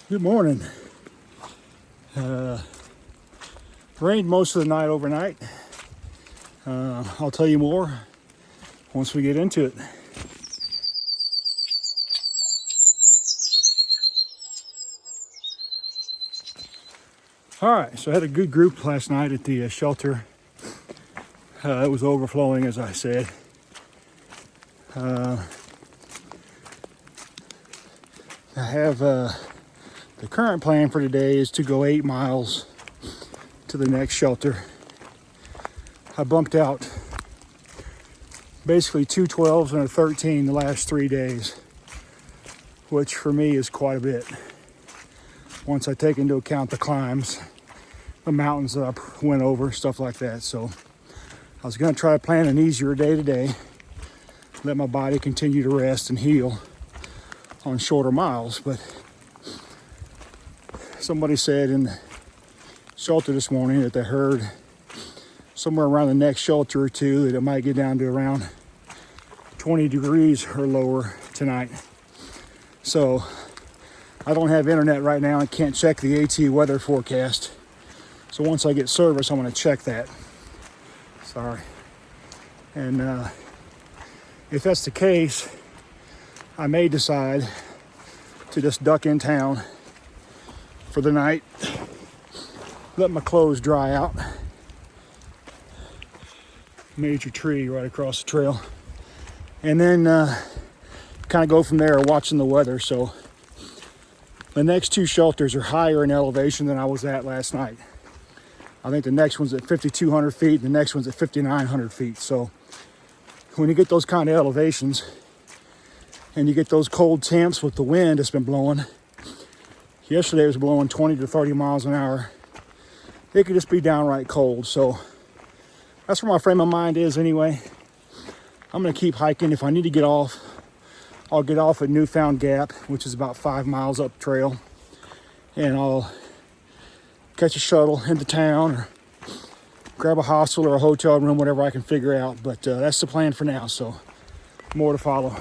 Good morning. Rained most of the night overnight. I'll tell you more once we get into it. All right, so I had a good group last night at the shelter. It was overflowing, as I said. I have the current plan for today is to go 8 miles to the next shelter. I bumped out basically 2 12s and a 13 the last 3 days, which for me is quite a bit. Once I take into account the climbs, the mountains that I went over, stuff like that. So I was gonna try to plan an easier day today, let my body continue to rest and heal on shorter miles, but somebody said in the shelter this morning that they heard somewhere around the next shelter or two that it might get down to around 20 degrees or lower tonight. So I don't have internet right now and can't check the AT weather forecast. So once I get service, I'm going to check that. Sorry. And if that's the case, I may decide to just duck in town for the night, let my clothes dry out. Major tree right across the trail. And then kind of go from there, watching the weather. So the next 2 shelters are higher in elevation than I was at last night. I think the next one's at 5,200 feet, and the next one's at 5,900 feet. So when you get those kind of elevations and you get those cold temps with the wind that's been blowing, yesterday it was blowing 20 to 30 miles an hour. It could just be downright cold. So that's where my frame of mind is anyway. I'm going to keep hiking. If I need to get off, I'll get off at Newfound Gap, which is about 5 miles up trail. And I'll catch a shuttle into town or grab a hostel or a hotel room, whatever I can figure out. But that's the plan for now. So more to follow.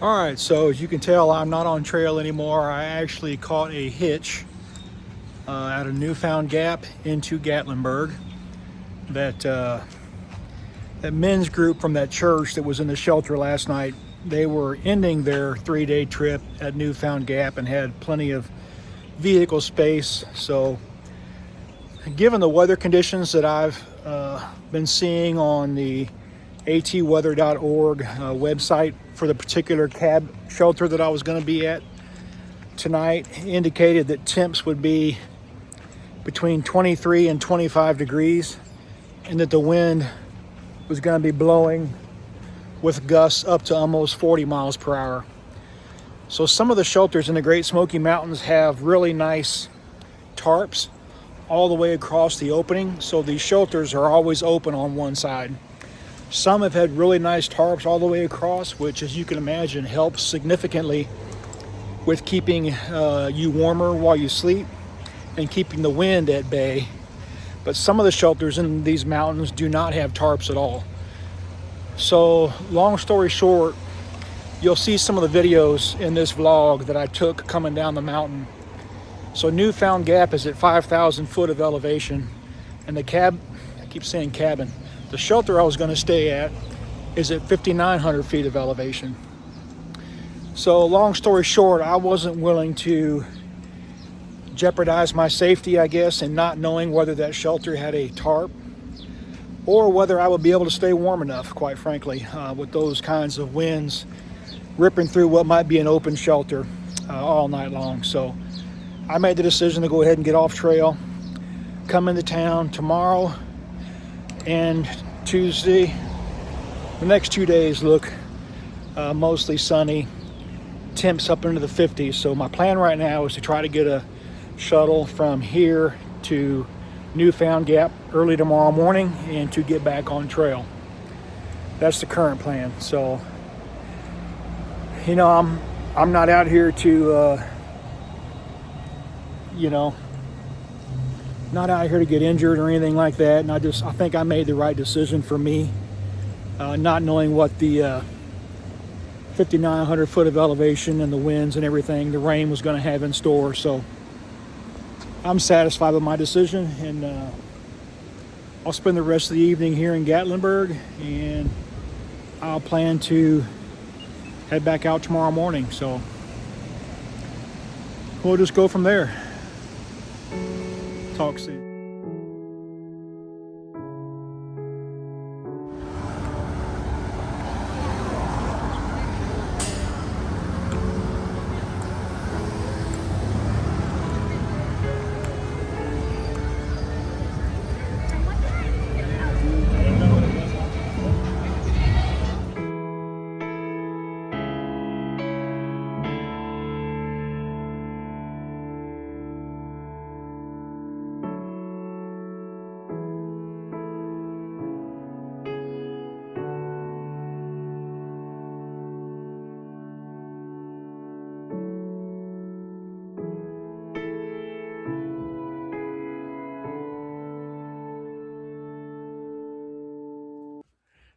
All right, so as you can tell, I'm not on trail anymore. I actually caught a hitch out of Newfound Gap into Gatlinburg. That men's group from that church that was in the shelter last night, they were ending their 3-day trip at Newfound Gap and had plenty of vehicle space. So given the weather conditions that I've been seeing on the atweather.org website for the particular cab shelter that I was going to be at tonight, indicated that temps would be between 23 and 25 degrees and that the wind was going to be blowing with gusts up to almost 40 miles per hour. So some of the shelters in the Great Smoky Mountains have really nice tarps all the way across the opening. So these shelters are always open on one side. Some have had really nice tarps all the way across, which, as you can imagine, helps significantly with keeping you warmer while you sleep and keeping the wind at bay. but some of the shelters in these mountains do not have tarps at all. So long story short, you'll see some of the videos in this vlog that I took coming down the mountain. So Newfound Gap is at 5,000 foot of elevation, and I keep saying cabin, the shelter I was going to stay at is at 5,900 feet of elevation. So long story short, I wasn't willing to jeopardize my safety, I guess, in not knowing whether that shelter had a tarp or whether I would be able to stay warm enough, quite frankly, with those kinds of winds ripping through what might be an open shelter all night long. So I made the decision to go ahead and get off trail, come into town tomorrow and Tuesday. The next 2 days look mostly sunny, temps up into the 50s. So my plan right now is to try to get a shuttle from here to Newfound Gap early tomorrow morning and to get back on trail. That's the current plan. So, you know, I'm not out here to, not out here to get injured or anything like that. And I think I made the right decision for me, not knowing what the 5,900 foot of elevation and the winds and everything, the rain was going to have in store. So I'm satisfied with my decision, and I'll spend the rest of the evening here in Gatlinburg, and I'll plan to head back out tomorrow morning. So we'll just go from there. Talk soon.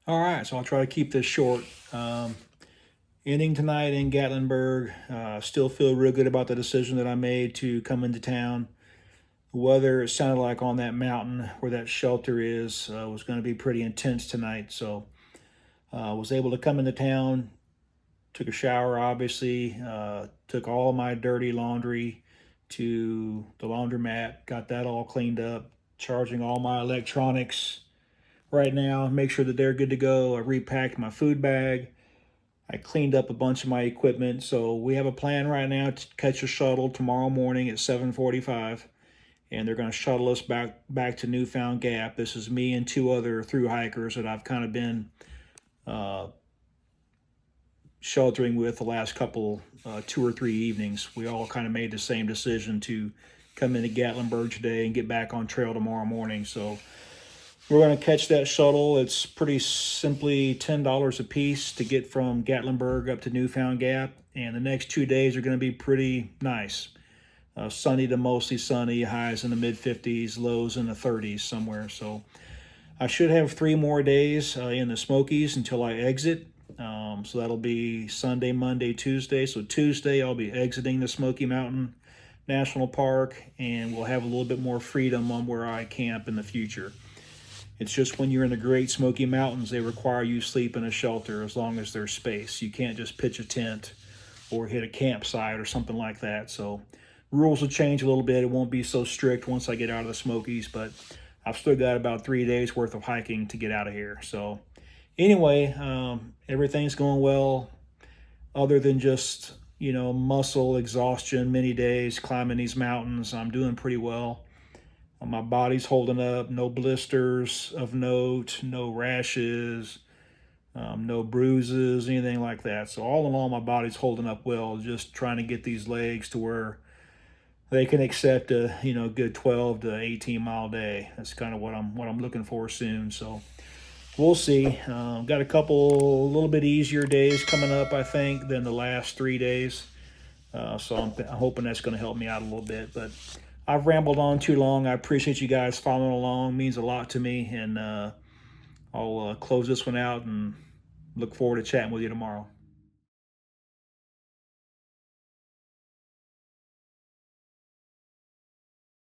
All right, so I'll try to keep this short. Ending tonight in Gatlinburg. Still feel real good about the decision that I made to come into town. The weather, it sounded like on that mountain where that shelter is, was going to be pretty intense tonight. So I was able to come into town, took a shower, obviously, took all my dirty laundry to the laundromat, got that all cleaned up, charging all my electronics right now, make sure that they're good to go. I repacked my food bag. I cleaned up a bunch of my equipment. So we have a plan right now to catch a shuttle tomorrow morning at 7:45, and they're going to shuttle us back to Newfound Gap. This is me and two other through hikers that I've kind of been sheltering with the last couple 2 or 3 evenings. We all kind of made the same decision to come into Gatlinburg today and get back on trail tomorrow morning. So we're going to catch that shuttle. It's pretty simply $10 a piece to get from Gatlinburg up to Newfound Gap. And the next 2 days are going to be pretty nice. Sunny to mostly sunny, highs in the mid-50s, lows in the 30s somewhere. So I should have 3 more days in the Smokies until I exit. So that'll be Sunday, Monday, Tuesday. So Tuesday I'll be exiting the Smoky Mountain National Park, and we'll have a little bit more freedom on where I camp in the future. It's just when you're in the Great Smoky Mountains, they require you sleep in a shelter as long as there's space. You can't just pitch a tent or hit a campsite or something like that. So rules will change a little bit. It won't be so strict once I get out of the Smokies, but I've still got about 3 days worth of hiking to get out of here. So anyway, everything's going well other than just, muscle exhaustion, many days climbing these mountains. I'm doing pretty well. My body's holding up, no blisters of note, no rashes, no bruises, anything like that. So all in all, my body's holding up well, just trying to get these legs to where they can accept a, good 12 to 18 mile day. That's kind of what I'm looking for soon. So we'll see. Got a little bit easier days coming up, I think, than the last 3 days. So I'm hoping that's going to help me out a little bit, but I've rambled on too long. I appreciate you guys following along. It means a lot to me. And I'll close this one out and look forward to chatting with you tomorrow.